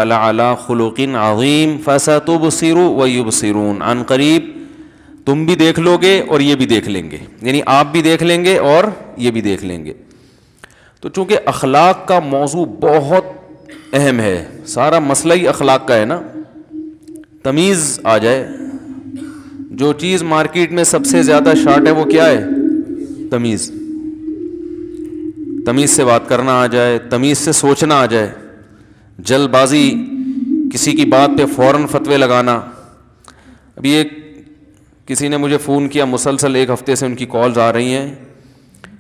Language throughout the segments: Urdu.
لعلی خلق عظیم فستبصر ویبصرون، عن قریب تم بھی دیکھ لو گے اور یہ بھی دیکھ لیں گے، یعنی آپ بھی دیکھ لیں گے اور یہ بھی دیکھ لیں گے۔ تو چونکہ اخلاق کا موضوع بہت اہم ہے، سارا مسئلہ ہی اخلاق کا ہے نا، تمیز آ جائے۔ جو چیز مارکیٹ میں سب سے زیادہ شارٹ ہے وہ کیا ہے؟ تمیز۔ تمیز سے بات کرنا آ جائے، تمیز سے سوچنا آ جائے، جلد بازی، کسی کی بات پہ فوراً فتوے لگانا۔ ابھی ایک کسی نے مجھے فون کیا، مسلسل ایک ہفتے سے ان کی کالز آ رہی ہیں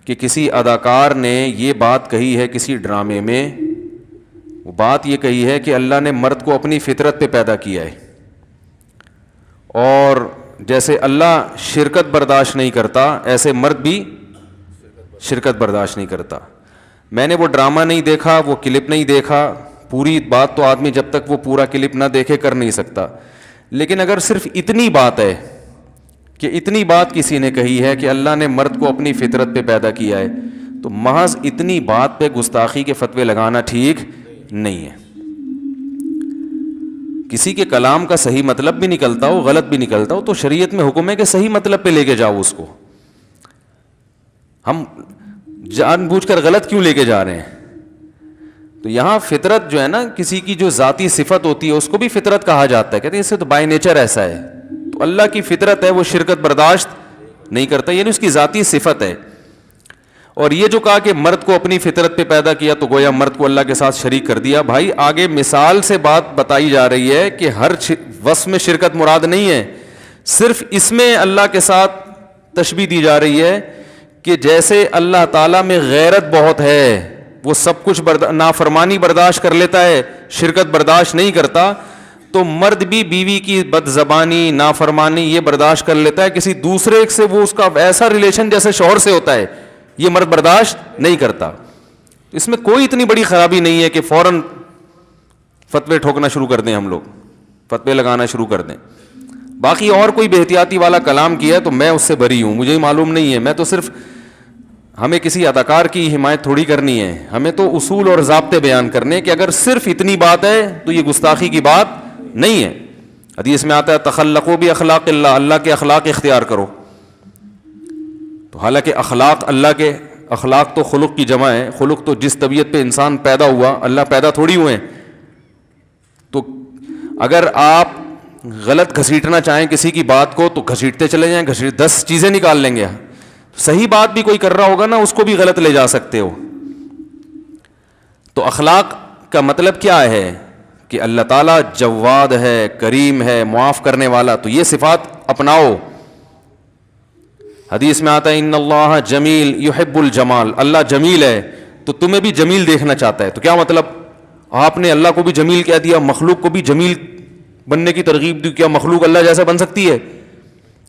کہ کسی اداکار نے یہ بات کہی ہے کسی ڈرامے میں، وہ بات یہ کہی ہے کہ اللہ نے مرد کو اپنی فطرت پہ پیدا کیا ہے، اور جیسے اللہ شرکت برداشت نہیں کرتا ایسے مرد بھی شرکت برداشت نہیں کرتا۔ میں نے وہ ڈرامہ نہیں دیکھا، وہ کلپ نہیں دیکھا، پوری بات تو آدمی جب تک وہ پورا کلپ نہ دیکھے کر نہیں سکتا، لیکن اگر صرف اتنی بات ہے کہ اتنی بات کسی نے کہی ہے کہ اللہ نے مرد کو اپنی فطرت پہ پیدا کیا ہے، تو محض اتنی بات پہ گستاخی کے فتوے لگانا ٹھیک نہیں ہے۔ کسی کے کلام کا صحیح مطلب بھی نکلتا ہو، غلط بھی نکلتا ہو، تو شریعت میں حکم ہے کہ صحیح مطلب پہ لے کے جاؤ اس کو۔ ہم جان بوجھ کر غلط کیوں لے کے جا رہے ہیں؟ تو یہاں فطرت جو ہے نا، کسی کی جو ذاتی صفت ہوتی ہے اس کو بھی فطرت کہا جاتا ہے، کہتے ہیں اس سے تو بائی نیچر ایسا ہے۔ تو اللہ کی فطرت ہے وہ شرکت برداشت نہیں کرتا، یعنی اس کی ذاتی صفت ہے۔ اور یہ جو کہا کہ مرد کو اپنی فطرت پہ پیدا کیا، تو گویا مرد کو اللہ کے ساتھ شریک کر دیا۔ بھائی آگے مثال سے بات بتائی جا رہی ہے کہ ہر وصف میں شرکت مراد نہیں ہے، صرف اس میں اللہ کے ساتھ تشبیہ دی جا رہی ہے کہ جیسے اللہ تعالیٰ میں غیرت بہت ہے، وہ سب کچھ نافرمانی برداشت کر لیتا ہے، شرکت برداشت نہیں کرتا، تو مرد بھی بیوی کی بد زبانی، نافرمانی یہ برداشت کر لیتا ہے، کسی دوسرے سے وہ اس کا ایسا ریلیشن جیسے شوہر سے ہوتا ہے یہ مرد برداشت نہیں کرتا۔ اس میں کوئی اتنی بڑی خرابی نہیں ہے کہ فوراً فتوے ٹھوکنا شروع کر دیں، ہم لوگ فتوے لگانا شروع کر دیں۔ باقی اور کوئی بے احتیاطی والا کلام کیا ہے تو میں اس سے بری ہوں، مجھے معلوم نہیں ہے، میں تو صرف، ہمیں کسی اداکار کی حمایت تھوڑی کرنی ہے، ہمیں تو اصول اور ضابطے بیان کرنے کہ اگر صرف اتنی بات ہے تو یہ گستاخی کی بات نہیں ہے۔ حدیث میں آتا ہے تخلقوا باخلاق اللہ، اللہ کے اخلاق اختیار کرو۔ تو حالانکہ اخلاق، اللہ کے اخلاق تو خلق کی جمع ہے، خلق تو جس طبیعت پہ انسان پیدا ہوا، اللہ پیدا تھوڑی ہوئے ہیں۔ تو اگر آپ غلط گھسیٹنا چاہیں کسی کی بات کو تو گھسیٹتے چلے جائیں، 10 چیزیں نکال لیں گے۔ صحیح بات بھی کوئی کر رہا ہوگا نا، اس کو بھی غلط لے جا سکتے ہو۔ تو اخلاق کا مطلب کیا ہے کہ اللہ تعالیٰ جواد ہے، کریم ہے، معاف کرنے والا، تو یہ صفات اپناؤ۔ حدیث میں آتا ہے ان اللہ جمیل یحب الجمال، اللہ جمیل ہے تو تمہیں بھی جمیل دیکھنا چاہتا ہے۔ تو کیا مطلب؟ آپ نے اللہ کو بھی جمیل کہہ دیا، مخلوق کو بھی جمیل بننے کی ترغیب دی، کیا مخلوق اللہ جیسا بن سکتی ہے؟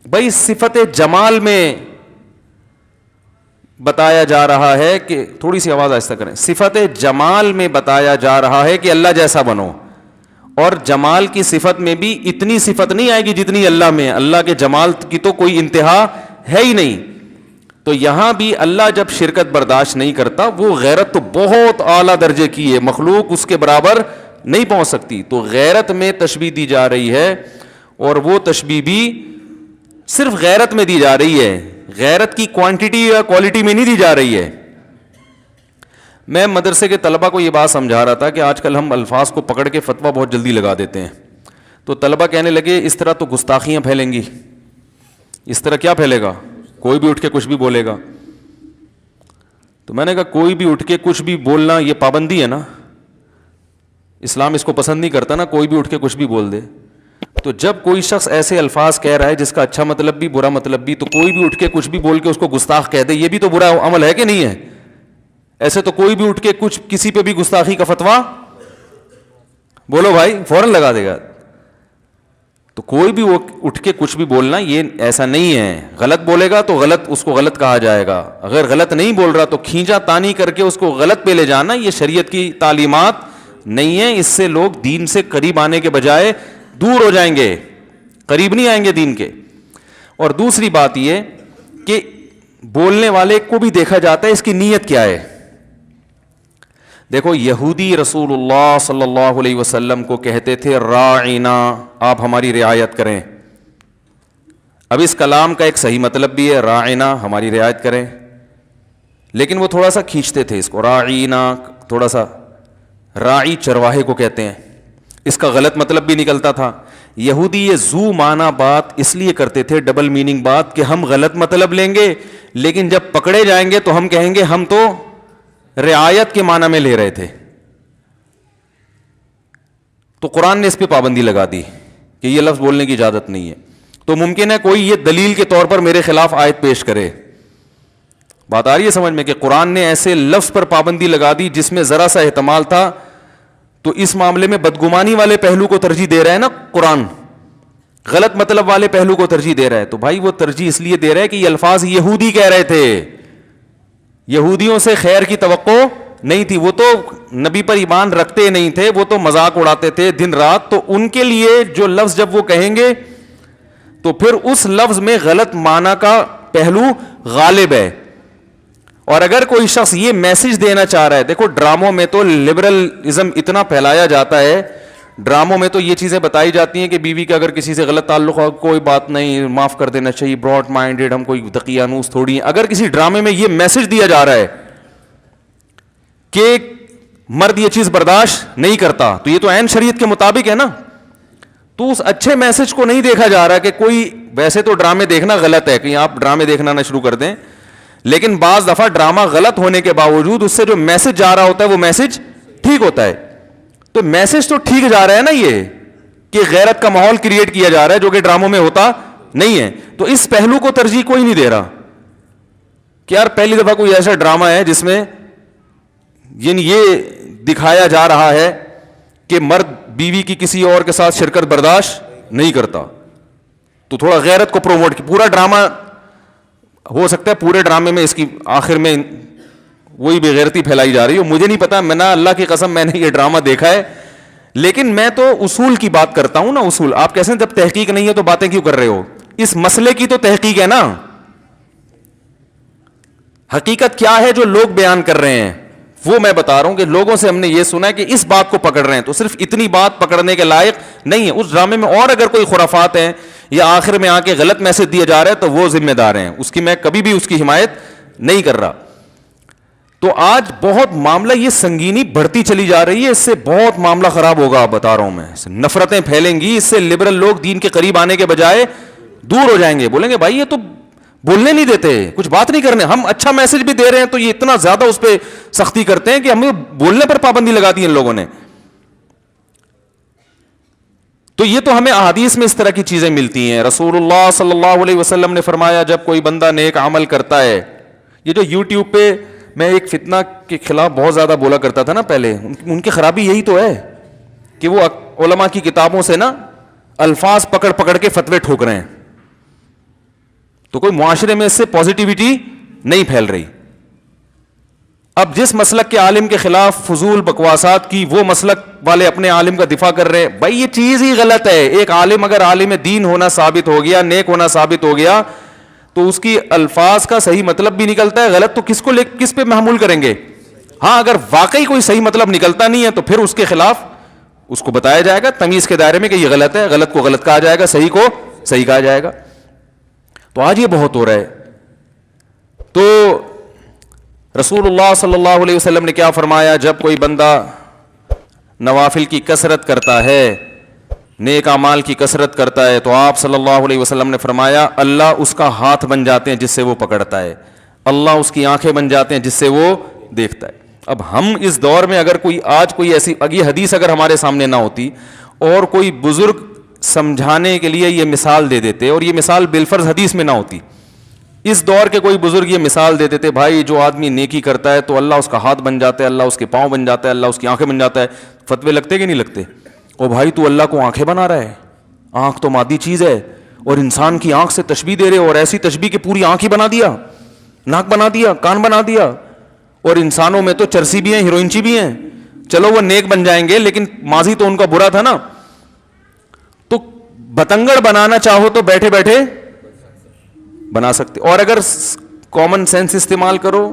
بھائی صفت جمال میں بتایا جا رہا ہے کہ، تھوڑی سی آواز آہستہ کریں، صفت جمال میں بتایا جا رہا ہے کہ اللہ جیسا بنو، اور جمال کی صفت میں بھی اتنی صفت نہیں آئے گی جتنی اللہ میں ہے، اللہ کے جمال کی تو کوئی انتہا ہے ہی نہیں۔ تو یہاں بھی اللہ جب شرکت برداشت نہیں کرتا، وہ غیرت تو بہت اعلیٰ درجے کی ہے، مخلوق اس کے برابر نہیں پہنچ سکتی۔ تو غیرت میں تشبیہ دی جا رہی ہے، اور وہ تشبیہ بھی صرف غیرت میں دی جا رہی ہے، غیرت کی کوانٹٹی یا کوالٹی میں نہیں دی جا رہی ہے۔ میں مدرسے کے طلبہ کو یہ بات سمجھا رہا تھا کہ آج کل ہم الفاظ کو پکڑ کے فتویٰ بہت جلدی لگا دیتے ہیں، تو طلبہ کہنے لگے اس طرح تو گستاخیاں پھیلیں گی۔ اس طرح کیا پھیلے گا؟ کوئی بھی اٹھ کے کچھ بھی بولے گا۔ تو میں نے کہا کوئی بھی اٹھ کے کچھ بھی بولنا یہ پابندی ہے نا، اسلام اس کو پسند نہیں کرتا نا، کوئی بھی اٹھ کے کچھ بھی بول دے۔ تو جب کوئی شخص ایسے الفاظ کہہ رہا ہے جس کا اچھا مطلب بھی برا مطلب بھی، تو کوئی بھی اٹھ کے کچھ بھی بول کے اس کو گستاخ کہہ دے، یہ بھی تو برا عمل ہے کہ نہیں ہے؟ ایسے تو کوئی بھی اٹھ کے کچھ کسی پہ بھی گستاخی کا فتویٰ بولو بھائی فوراً لگا دے گا۔ تو کوئی بھی اٹھ کے کچھ بھی بولنا یہ ایسا نہیں ہے، غلط بولے گا تو غلط، اس کو غلط کہا جائے گا، اگر غلط نہیں بول رہا تو کھینچا تانی کر کے اس کو غلط پہ لے جانا یہ شریعت کی تعلیمات نہیں ہے۔ اس سے لوگ دین سے قریب آنے کے بجائے دور ہو جائیں گے، قریب نہیں آئیں گے دین کے۔ اور دوسری بات یہ کہ بولنے والے کو بھی دیکھا جاتا ہے اس کی نیت کیا ہے۔ دیکھو یہودی رسول اللہ صلی اللہ علیہ وسلم کو کہتے تھے راعینا، آپ ہماری رعایت کریں. اب اس کلام کا ایک صحیح مطلب بھی ہے راعینا، ہماری رعایت کریں، لیکن وہ تھوڑا سا کھینچتے تھے اس کو، راعینا تھوڑا سا، راعی چرواہے کو کہتے ہیں، اس کا غلط مطلب بھی نکلتا تھا. یہودی یہ زو معنی بات اس لیے کرتے تھے، ڈبل میننگ بات، کہ ہم غلط مطلب لیں گے لیکن جب پکڑے جائیں گے تو ہم کہیں گے ہم تو رعایت کے معنی میں لے رہے تھے. تو قرآن نے اس پہ پابندی لگا دی کہ یہ لفظ بولنے کی اجازت نہیں ہے. تو ممکن ہے کوئی یہ دلیل کے طور پر میرے خلاف آیت پیش کرے. بات آ رہی ہے سمجھ میں کہ قرآن نے ایسے لفظ پر پابندی لگا دی جس میں ذرا سا احتمال تھا. تو اس معاملے میں بدگمانی والے پہلو کو ترجیح دے رہا ہے نا قرآن، غلط مطلب والے پہلو کو ترجیح دے رہا ہے. تو بھائی وہ ترجیح اس لیے دے رہا ہے کہ یہ الفاظ یہودی کہہ رہے تھے، یہودیوں سے خیر کی توقع نہیں تھی، وہ تو نبی پر ایمان رکھتے نہیں تھے، وہ تو مذاق اڑاتے تھے دن رات. تو ان کے لیے جو لفظ جب وہ کہیں گے تو پھر اس لفظ میں غلط معنی کا پہلو غالب ہے. اور اگر کوئی شخص یہ میسج دینا چاہ رہا ہے، دیکھو ڈراموں میں تو لبرلزم اتنا پھیلایا جاتا ہے، ڈراموں میں تو یہ چیزیں بتائی جاتی ہیں کہ بیوی کا اگر کسی سے غلط تعلق ہو کوئی بات نہیں، معاف کر دینا چاہیے، براڈ مائنڈیڈ، ہم کوئی دقیانوس تھوڑی ہیں. اگر کسی ڈرامے میں یہ میسج دیا جا رہا ہے کہ مرد یہ چیز برداشت نہیں کرتا، تو یہ تو عین شریعت کے مطابق ہے نا. تو اس اچھے میسج کو نہیں دیکھا جا رہا کہ کوئی، ویسے تو ڈرامے دیکھنا غلط ہے، کہ آپ ڈرامے دیکھنا نہ شروع کر دیں، لیکن بعض دفعہ ڈرامہ غلط ہونے کے باوجود اس سے جو میسج جا رہا ہوتا ہے وہ میسج ٹھیک ہوتا ہے. تو میسج تو ٹھیک جا رہا ہے نا، یہ کہ غیرت کا ماحول کریٹ کیا جا رہا ہے جو کہ ڈراموں میں ہوتا نہیں ہے. تو اس پہلو کو ترجیح کوئی نہیں دے رہا کہ یار پہلی دفعہ کوئی ایسا ڈرامہ ہے جس میں یعنی یہ دکھایا جا رہا ہے کہ مرد بیوی کی کسی اور کے ساتھ شرکت برداشت نہیں کرتا، تو تھوڑا غیرت کو پروموٹ کی. پورا ڈرامہ ہو سکتا ہے پورے ڈرامے میں اس کی آخر میں وہی بے غیرتی پھیلائی جا رہی ہو، مجھے نہیں پتا، میں نہ اللہ کی قسم میں نے یہ ڈرامہ دیکھا ہے، لیکن میں تو اصول کی بات کرتا ہوں نا. اصول آپ کیسے جب تحقیق نہیں ہے تو باتیں کیوں کر رہے ہو؟ اس مسئلے کی تو تحقیق ہے نا. حقیقت کیا ہے جو لوگ بیان کر رہے ہیں وہ میں بتا رہا ہوں کہ لوگوں سے ہم نے یہ سنا ہے کہ اس بات کو پکڑ رہے ہیں، تو صرف اتنی بات پکڑنے کے لائق نہیں ہے. اس ڈرامے میں اور اگر کوئی خرافات ہیں یا آخر میں آ کے غلط میسج دیا جا رہا ہے تو وہ ذمہ دار ہیں اس کی، میں کبھی بھی اس کی حمایت نہیں کر رہا. تو آج بہت معاملہ یہ سنگینی بڑھتی چلی جا رہی ہے، اس سے بہت معاملہ خراب ہوگا، بتا رہا ہوں میں. نفرتیں پھیلیں گی، اس سے لبرل لوگ دین کے قریب آنے کے بجائے دور ہو جائیں گے، بولیں گے بھائی یہ تو بولنے نہیں دیتے، کچھ بات نہیں کرنے، ہم اچھا میسج بھی دے رہے ہیں تو یہ اتنا زیادہ اس پہ سختی کرتے ہیں کہ ہمیں بولنے پر پابندی لگا دی ان لوگوں نے. تو یہ تو ہمیں احادیث میں اس طرح کی چیزیں ملتی ہیں. رسول اللہ صلی اللہ علیہ وسلم نے فرمایا جب کوئی بندہ نیک عمل کرتا ہے، یہ جو یوٹیوب پہ میں ایک فتنہ کے خلاف بہت زیادہ بولا کرتا تھا نا پہلے، ان کی خرابی یہی تو ہے کہ وہ علماء کی کتابوں سے نا الفاظ پکڑ پکڑ کے فتوے ٹھوک رہے ہیں، تو کوئی معاشرے میں اس سے پازیٹیوٹی نہیں پھیل رہی. اب جس مسلک کے عالم کے خلاف فضول بکواسات کی، وہ مسلک والے اپنے عالم کا دفاع کر رہے ہیں. بھائی یہ چیز ہی غلط ہے. ایک عالم اگر عالم دین ہونا ثابت ہو گیا، نیک ہونا ثابت ہو گیا، تو اس کی الفاظ کا صحیح مطلب بھی نکلتا ہے، غلط تو کس پہ محمول کریں گے؟ ہاں اگر واقعی کوئی صحیح مطلب نکلتا نہیں ہے تو پھر اس کے خلاف اس کو بتایا جائے گا تمیز کے دائرے میں کہ یہ غلط ہے، غلط کو غلط کہا جائے گا، صحیح کو صحیح کہا جائے گا. تو آج یہ بہت ہو رہا ہے. تو رسول اللہ صلی اللہ علیہ وسلم نے کیا فرمایا؟ جب کوئی بندہ نوافل کی کثرت کرتا ہے، نیک اعمال کی کثرت کرتا ہے، تو آپ صلی اللہ علیہ وسلم نے فرمایا اللہ اس کا ہاتھ بن جاتے ہیں جس سے وہ پکڑتا ہے، اللہ اس کی آنکھیں بن جاتے ہیں جس سے وہ دیکھتا ہے. اب ہم اس دور میں اگر کوئی ایسی یہ حدیث اگر ہمارے سامنے نہ ہوتی اور کوئی بزرگ سمجھانے کے لیے یہ مثال دے دیتے، اور یہ مثال بالفرض حدیث میں نہ ہوتی، اس دور کے کوئی بزرگ یہ مثال دے دیتے بھائی جو آدمی نیکی کرتا ہے تو اللہ اس کا ہاتھ بن جاتا ہے، اللہ اس کے پاؤں بن جاتا ہے، اللہ اس کی آنکھیں بن جاتا ہے، فتوے لگتے کہ نہیں لگتے؟ او بھائی تو اللہ کو آنکھیں بنا رہا ہے، آنکھ تو مادی چیز ہے، اور انسان کی آنکھ سے تشبیہ دے رہے، اور ایسی تشبیہ کہ پوری آنکھ ہی بنا دیا، ناک بنا دیا، کان بنا دیا. اور انسانوں میں تو چرسی بھی ہیں، ہیروئنچی بھی ہیں، چلو وہ نیک بن جائیں گے لیکن ماضی تو ان کا برا تھا نا. تو بتنگڑ بنانا چاہو تو بیٹھے بیٹھے بنا سکتے، اور اگر کامن سینس استعمال کرو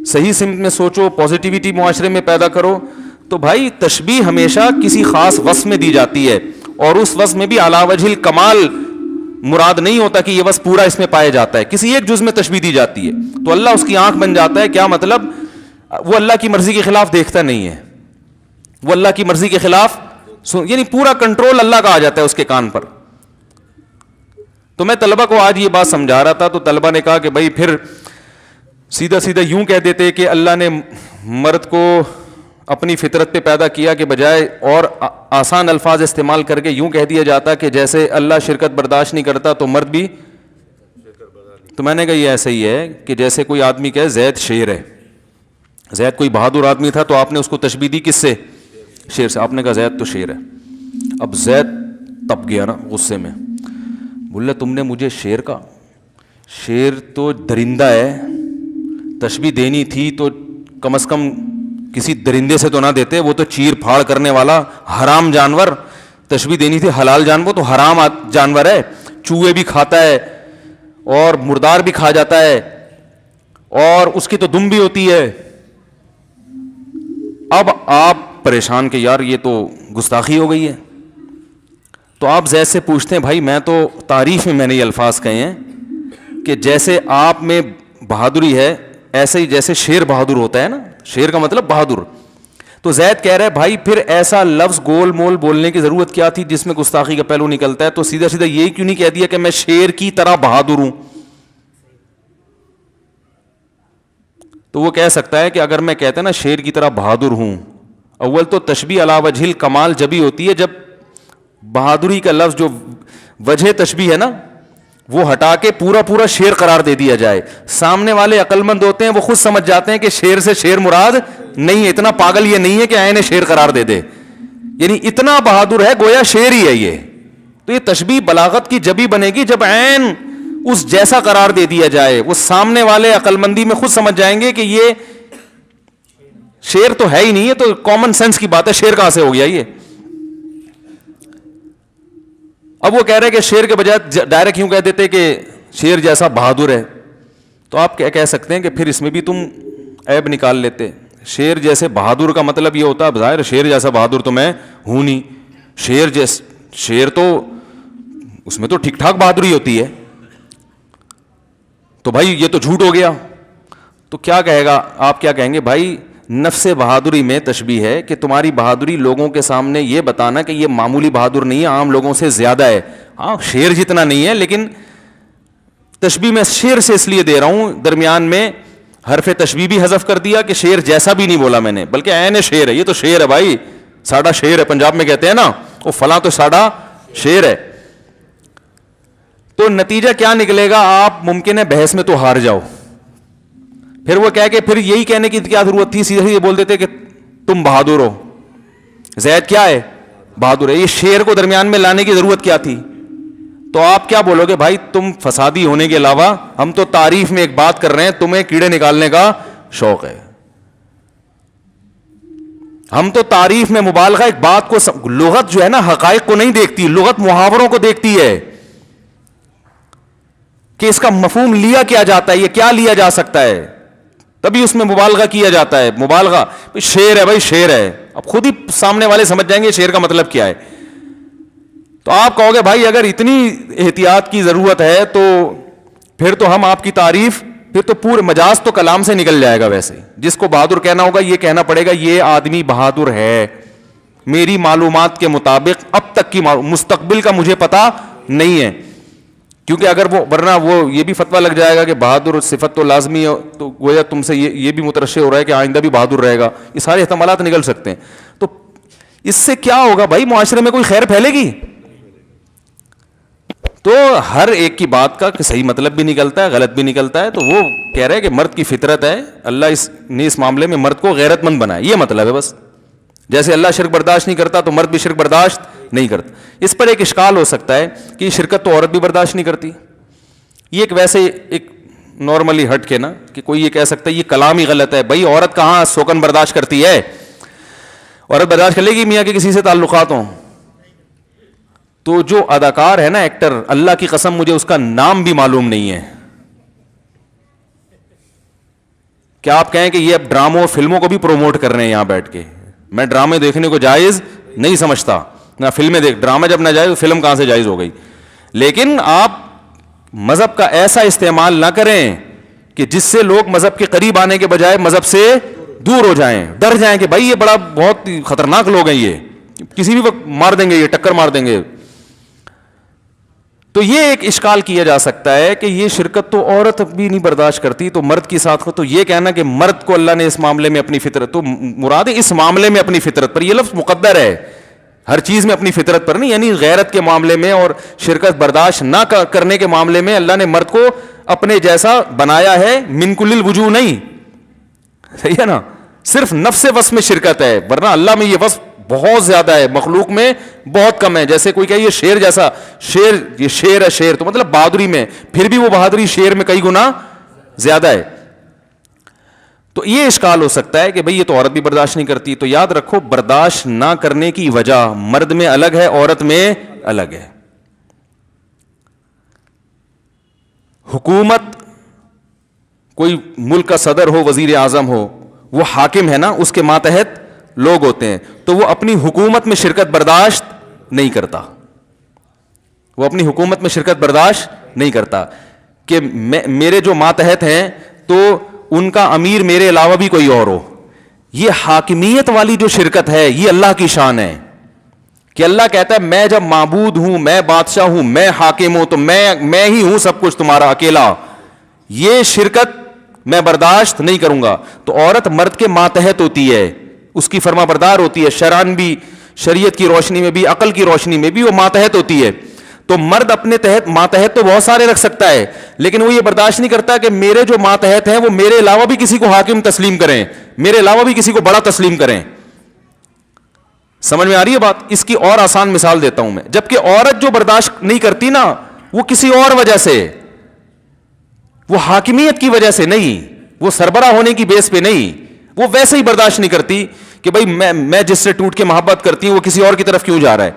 صحیح سمت میں سوچو, پازیٹیوٹی معاشرے میں پیدا کرو. تو بھائی تشبیہ ہمیشہ کسی خاص وصف میں دی جاتی ہے, اور اس وصف میں بھی علی وجہ الکمال مراد نہیں ہوتا کہ یہ بس پورا اس میں پایا جاتا ہے, کسی ایک جز میں تشبیہ دی جاتی ہے تو اللہ اس کی آنکھ بن جاتا ہے. کیا مطلب؟ وہ اللہ کی مرضی کے خلاف دیکھتا نہیں ہے, وہ اللہ کی مرضی کے خلاف یعنی پورا کنٹرول اللہ کا آ جاتا ہے اس کے کان پر. تو میں طلبہ کو آج یہ بات سمجھا رہا تھا, تو طلبہ نے کہا کہ بھائی پھر سیدھا سیدھا یوں کہہ دیتے کہ اللہ نے مرد کو اپنی فطرت پہ پیدا کیا کہ بجائے اور آسان الفاظ استعمال کر کے یوں کہہ دیا جاتا کہ جیسے اللہ شرکت برداشت نہیں کرتا تو مرد بھی. تو میں نے کہا یہ ایسا ہی ہے کہ جیسے کوئی آدمی کہے زید شیر ہے, زید کوئی بہادر آدمی تھا تو آپ نے اس کو تشبیہ دی کس سے؟ شیر سے. آپ نے کہا زید تو شیر ہے. اب زید تپ گیا نا غصے میں, بولے تم نے مجھے شیر کہا, شیر تو درندہ ہے, تشبیہ دینی تھی تو کم از کم کسی درندے سے تو نہ دیتے, وہ تو چیر پھاڑ کرنے والا حرام جانور. تشبیہ دینی تھی حلال جانور, تو حرام جانور ہے, چوہے بھی کھاتا ہے اور مردار بھی کھا جاتا ہے اور اس کی تو دم بھی ہوتی ہے. اب آپ پریشان کہ یار یہ تو گستاخی ہو گئی ہے. تو آپ زید سے پوچھتے ہیں بھائی میں تو تعریف میں نے یہ الفاظ کہے ہیں کہ جیسے آپ میں بہادری ہے ایسے ہی جیسے شیر بہادر ہوتا ہے نا, شیر کا مطلب بہادر. تو زید کہہ رہے بھائی پھر ایسا لفظ گول مول بولنے کی ضرورت کیا تھی جس میں گستاخی کا پہلو نکلتا ہے؟ تو سیدھا سیدھا یہی کیوں نہیں کہہ دیا کہ میں شیر کی طرح بہادر ہوں؟ تو وہ کہہ سکتا ہے کہ اگر میں کہتا ہے نا شیر کی طرح بہادر ہوں, اول تو تشبیہ علی وجہ الکمال جبھی ہوتی ہے جب بہادری کا لفظ جو وجہ تشبیہ ہے نا وہ ہٹا کے پورا شیر قرار دے دیا جائے. سامنے والے عقل مند ہوتے ہیں, وہ خود سمجھ جاتے ہیں کہ شیر سے شیر مراد نہیں ہے, اتنا پاگل یہ نہیں ہے کہ عین شیر قرار دے دے, یعنی اتنا بہادر ہے گویا شیر ہی ہے یہ. تو یہ تشبیہ بلاغت کی جبھی بنے گی جب عین اس جیسا قرار دے دیا جائے. وہ سامنے والے عقل مندی میں خود سمجھ جائیں گے کہ یہ شیر تو ہے ہی نہیں, ہے تو کامن سینس کی بات ہے, شیر کہاں سے ہو گیا یہ. اب وہ کہہ رہے کہ شیر کے بجائے ڈائریکٹ یوں کہہ دیتے کہ شیر جیسا بہادر ہے, تو آپ کیا کہہ سکتے ہیں کہ پھر اس میں بھی تم عیب نکال لیتے. شیر جیسے بہادر کا مطلب یہ ہوتا ہے ظاہر شیر جیسا بہادر تو میں ہوں نہیں, شیر تو اس میں تو ٹھیک ٹھاک بہادری ہوتی ہے. تو بھائی یہ تو جھوٹ ہو گیا. تو کیا کہے گا, آپ کیا کہیں گے بھائی نفس بہادری میں تشبیہ ہے کہ تمہاری بہادری لوگوں کے سامنے یہ بتانا کہ یہ معمولی بہادر نہیں ہے, عام لوگوں سے زیادہ ہے. ہاں شیر جتنا نہیں ہے, لیکن تشبیہ میں شیر سے اس لیے دے رہا ہوں درمیان میں حرف تشبیہ بھی حذف کر دیا کہ شیر جیسا بھی نہیں بولا میں نے, بلکہ عین شیر ہے. یہ تو شیر ہے بھائی, ساڈا شیر ہے, پنجاب میں کہتے ہیں نا وہ فلاں تو ساڈا شیر ہے. تو نتیجہ کیا نکلے گا, آپ ممکن ہے بحث میں تو ہار جاؤ. پھر وہ کہہ کے پھر یہی کہنے کی کیا ضرورت تھی, سیدھے یہ بول دیتے کہ تم بہادر ہو, زید کیا ہے بہادر ہے. یہ شیر کو درمیان میں لانے کی ضرورت کیا تھی؟ تو آپ کیا بولو گے بھائی تم فسادی ہونے کے علاوہ ہم تو تعریف میں ایک بات کر رہے ہیں, تمہیں کیڑے نکالنے کا شوق ہے. ہم تو تعریف میں مبالغہ ایک بات کو لغت جو ہے نا حقائق کو نہیں دیکھتی, لغت محاوروں کو دیکھتی ہے کہ اس کا مفہوم لیا کیا جاتا ہے, یہ کیا لیا جا سکتا ہے, تبھی اس میں مبالغہ کیا جاتا ہے. مبالغہ شیر ہے بھائی شیر ہے, اب خود ہی سامنے والے سمجھ جائیں گے شیر کا مطلب کیا ہے. تو آپ کہو گے بھائی اگر اتنی احتیاط کی ضرورت ہے تو پھر تو ہم آپ کی تعریف, پھر تو پورے مجاز تو کلام سے نکل جائے گا. ویسے جس کو بہادر کہنا ہوگا یہ کہنا پڑے گا یہ آدمی بہادر ہے, میری معلومات کے مطابق اب تک کی مستقبل کا مجھے پتا نہیں ہے. کیونکہ اگر وہ ورنہ وہ یہ بھی فتویٰ لگ جائے گا کہ بہادر صفت تو لازمی ہے, تو گویا تم سے یہ بھی مترشح ہو رہا ہے کہ آئندہ بھی بہادر رہے گا. یہ سارے احتمالات نکل سکتے ہیں. تو اس سے کیا ہوگا بھائی, معاشرے میں کوئی خیر پھیلے گی؟ تو ہر ایک کی بات کا صحیح مطلب بھی نکلتا ہے, غلط بھی نکلتا ہے. تو وہ کہہ رہے ہیں کہ مرد کی فطرت ہے, اللہ نے اس معاملے میں مرد کو غیرت مند بنایا, یہ مطلب ہے بس. جیسے اللہ شرک برداشت نہیں کرتا تو مرد بھی شرک برداشت نہیں کرتا. اس پر ایک اشکال ہو سکتا ہے کہ شرکت تو عورت بھی برداشت نہیں کرتی. یہ ایک ویسے ایک نارملی ہٹ کے نا کہ کوئی یہ کہہ سکتا ہے یہ کلام ہی غلط ہے. بھائی عورت کہاں سوکن برداشت کرتی ہے, عورت برداشت کر لے گی میاں کے کسی سے تعلقات ہوں. تو جو اداکار ہے نا ایکٹر, اللہ کی قسم مجھے اس کا نام بھی معلوم نہیں ہے, کیا آپ کہیں کہ یہ اب ڈراموں اور فلموں کو بھی پروموٹ کر رہے ہیں یہاں بیٹھ کے؟ میں ڈرامے دیکھنے کو جائز نہیں سمجھتا نہ فلمیں ڈرامہ جب نہ جائز تو فلم کہاں سے جائز ہو گئی. لیکن آپ مذہب کا ایسا استعمال نہ کریں کہ جس سے لوگ مذہب کے قریب آنے کے بجائے مذہب سے دور ہو جائیں, ڈر جائیں کہ بھائی یہ بڑا بہت خطرناک لوگ ہیں, یہ کسی بھی وقت مار دیں گے, یہ ٹکر مار دیں گے. تو یہ ایک اشکال کیا جا سکتا ہے کہ یہ شرکت تو عورت بھی نہیں برداشت کرتی تو مرد کی ساتھ تو یہ کہنا کہ مرد کو اللہ نے اس معاملے میں اپنی فطرت, تو مراد ہے اس معاملے میں اپنی فطرت پر, یہ لفظ مقدر ہے, ہر چیز میں اپنی فطرت پر نہیں, یعنی غیرت کے معاملے میں اور شرکت برداشت نہ کرنے کے معاملے میں اللہ نے مرد کو اپنے جیسا بنایا ہے, من کل الوجوہ نہیں, صحیح ہے نا, صرف نفس وصف میں شرکت ہے, ورنہ اللہ میں یہ وصف بہت زیادہ ہے, مخلوق میں بہت کم ہے. جیسے کوئی کہ یہ شیر جیسا, شیر یہ شیر ہے, شیر تو مطلب بہادری میں, پھر بھی وہ بہادری شیر میں کئی گنا زیادہ ہے. تو یہ اشکال ہو سکتا ہے کہ بھئی یہ تو عورت بھی برداشت نہیں کرتی. تو یاد رکھو برداشت نہ کرنے کی وجہ مرد میں الگ ہے, عورت میں الگ ہے. حکومت, کوئی ملک کا صدر ہو, وزیر اعظم ہو, وہ حاکم ہے نا, اس کے ماتحت لوگ ہوتے ہیں, تو وہ اپنی حکومت میں شرکت برداشت نہیں کرتا, وہ اپنی حکومت میں شرکت برداشت نہیں کرتا کہ میرے جو ماتحت ہیں تو ان کا امیر میرے علاوہ بھی کوئی اور ہو. یہ حاکمیت والی جو شرکت ہے یہ اللہ کی شان ہے کہ اللہ کہتا ہے میں جب معبود ہوں, میں بادشاہ ہوں, میں حاکم ہوں, تو میں ہی ہوں سب کچھ تمہارا اکیلا. یہ شرکت میں برداشت نہیں کروں گا. تو عورت مرد کے ماتحت ہوتی ہے, اس کی فرما بردار ہوتی ہے, شرعاً بھی, شریعت کی روشنی میں بھی, عقل کی روشنی میں بھی وہ ماتحت ہوتی ہے. تو مرد اپنے تحت ماتحت تو بہت سارے رکھ سکتا ہے, لیکن وہ یہ برداشت نہیں کرتا کہ میرے جو ماتحت ہیں وہ میرے علاوہ بھی کسی کو حاکم تسلیم کریں, میرے علاوہ بھی کسی کو بڑا تسلیم کریں. سمجھ میں آ رہی ہے بات؟ اس کی اور آسان مثال دیتا ہوں میں. جبکہ عورت جو برداشت نہیں کرتی نا, وہ کسی اور وجہ سے, وہ حاکمیت کی وجہ سے نہیں, وہ سربراہ ہونے کی بیس پہ نہیں, وہ ویسے ہی برداشت نہیں کرتی کہ بھئی میں جس سے ٹوٹ کے محبت کرتی ہوں وہ کسی اور کی طرف کیوں جا رہا ہے.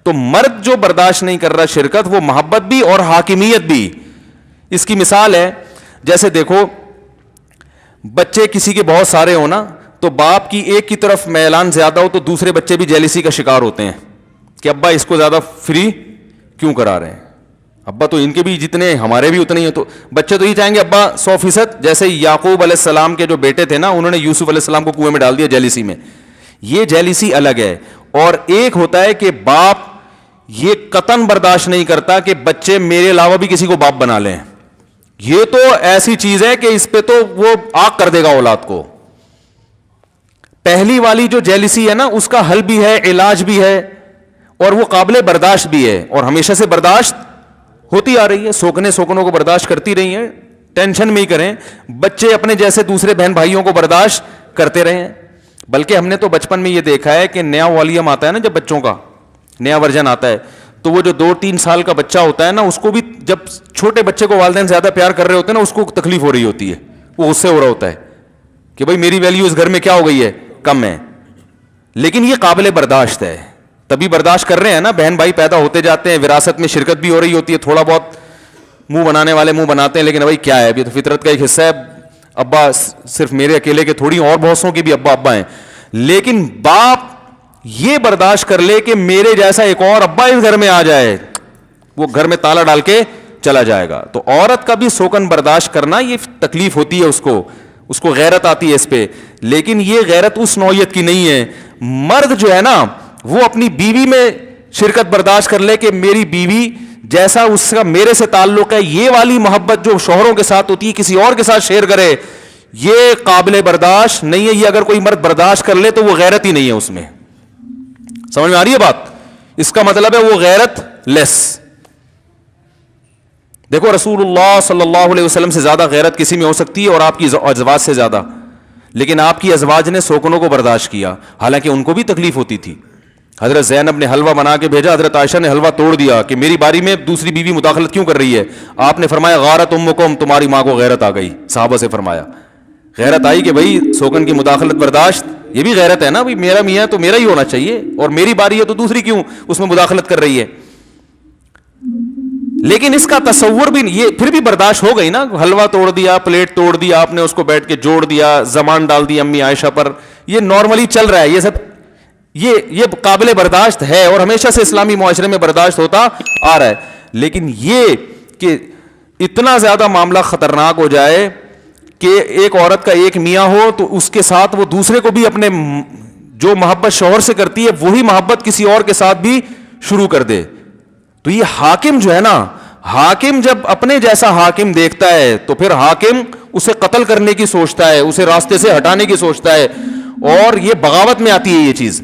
تو مرد جو برداشت نہیں کر رہا شرکت, وہ محبت بھی اور حاکمیت بھی. اس کی مثال ہے, جیسے دیکھو بچے کسی کے بہت سارے ہو نا, تو باپ کی ایک کی طرف میلان زیادہ ہو تو دوسرے بچے بھی جیلسی کا شکار ہوتے ہیں کہ ابا اس کو زیادہ فری کیوں کرا رہے ہیں, ابا تو ان کے بھی جتنے ہمارے بھی اتنے ہی ہیں. تو بچے تو یہ چاہیں گے ابا 100%, جیسے یعقوب علیہ السلام کے جو بیٹے تھے نا, انہوں نے یوسف علیہ السلام کو کنویں میں ڈال دیا جیلسی میں. یہ جیلسی الگ ہے. اور ایک ہوتا ہے کہ باپ یہ قطعاً برداشت نہیں کرتا کہ بچے میرے علاوہ بھی کسی کو باپ بنا لیں. یہ تو ایسی چیز ہے کہ اس پہ تو وہ آگ کر دے گا اولاد کو. پہلی والی جو جیلسی ہے نا, اس کا حل بھی ہے, علاج بھی ہے, اور وہ قابل برداشت بھی ہے, اور ہمیشہ سے برداشت ہوتی آ رہی ہے. سوکنوں کو برداشت کرتی رہی ہیں, ٹینشن میں ہی کریں. بچے اپنے جیسے دوسرے بہن بھائیوں کو برداشت کرتے رہے ہیں. بلکہ ہم نے تو بچپن میں یہ دیکھا ہے کہ نیا والیوم آتا ہے نا, جب بچوں کا نیا ورژن آتا ہے, تو وہ جو 2-3 سال کا بچہ ہوتا ہے نا, اس کو بھی جب چھوٹے بچے کو والدین زیادہ پیار کر رہے ہوتے ہیں نا, اس کو تکلیف ہو رہی ہوتی ہے, وہ غصے ہو رہا ہوتا ہے کہ بھائی میری ویلیو اس گھر میں کیا ہو گئی ہے, کم ہے. لیکن یہ قابل برداشت ہے, تبھی برداشت کر رہے ہیں نا. بہن بھائی پیدا ہوتے جاتے ہیں, وراثت میں شرکت بھی ہو رہی ہوتی ہے, تھوڑا بہت منہ بنانے والے منہ بناتے ہیں, لیکن بھائی کیا ہے, ابھی تو فطرت کا ایک حصہ ہے. ابا صرف میرے اکیلے کے تھوڑی, اور بہت سوں کے بھی ابا ہیں. لیکن باپ یہ برداشت کر لے کہ میرے جیسا ایک اور ابا اس گھر میں آ جائے, وہ گھر میں تالا ڈال کے چلا جائے گا. تو عورت کا بھی سوکن برداشت کرنا یہ تکلیف ہوتی ہے, اس کو غیرت آتی ہے اس پہ. لیکن یہ غیرت اس نوعیت کی نہیں ہے. مرد جو ہے نا, وہ اپنی بیوی میں شرکت برداشت کر لے کہ میری بیوی جیسا اس کا میرے سے تعلق ہے, یہ والی محبت جو شوہروں کے ساتھ ہوتی ہے کسی اور کے ساتھ شیئر کرے, یہ قابل برداشت نہیں ہے. یہ اگر کوئی مرد برداشت کر لے تو وہ غیرت ہی نہیں ہے اس میں. سمجھ میں آ رہی ہے بات؟ اس کا مطلب ہے وہ غیرت لیس. دیکھو رسول اللہ صلی اللہ علیہ وسلم سے زیادہ غیرت کسی میں ہو سکتی ہے, اور آپ کی ازواج سے زیادہ, لیکن آپ کی ازواج نے سوکنوں کو برداشت کیا, حالانکہ ان کو بھی تکلیف ہوتی تھی. حضرت زینب نے حلوہ بنا کے بھیجا, حضرت عائشہ نے حلوہ توڑ دیا کہ میری باری میں دوسری بیوی مداخلت کیوں کر رہی ہے. آپ نے فرمایا غارت امکم, تمہاری ماں کو غیرت آ گئی. صحابہ سے فرمایا غیرت آئی کہ بھائی سوکن کی مداخلت برداشت, یہ بھی غیرت ہے نا, بھائی میرا میاں تو میرا ہی ہونا چاہیے, اور میری باری ہے تو دوسری کیوں اس میں مداخلت کر رہی ہے. لیکن اس کا تصور بھی نہیں, یہ پھر بھی برداشت ہو گئی نا, حلوہ توڑ دیا, پلیٹ توڑ دیا آپ نے, اس کو بیٹھ کے جوڑ دیا, زبان ڈال دی امی عائشہ پر, یہ نارملی چل رہا ہے, یہ سب یہ قابل برداشت ہے اور ہمیشہ سے اسلامی معاشرے میں برداشت ہوتا آ رہا ہے. لیکن یہ کہ اتنا زیادہ معاملہ خطرناک ہو جائے کہ ایک عورت کا ایک میاں ہو تو اس کے ساتھ وہ دوسرے کو بھی اپنے جو محبت شوہر سے کرتی ہے وہی محبت کسی اور کے ساتھ بھی شروع کر دے, تو یہ حاکم جو ہے نا, حاکم جب اپنے جیسا حاکم دیکھتا ہے تو پھر حاکم اسے قتل کرنے کی سوچتا ہے, اسے راستے سے ہٹانے کی سوچتا ہے, اور یہ بغاوت میں آتی ہے یہ چیز.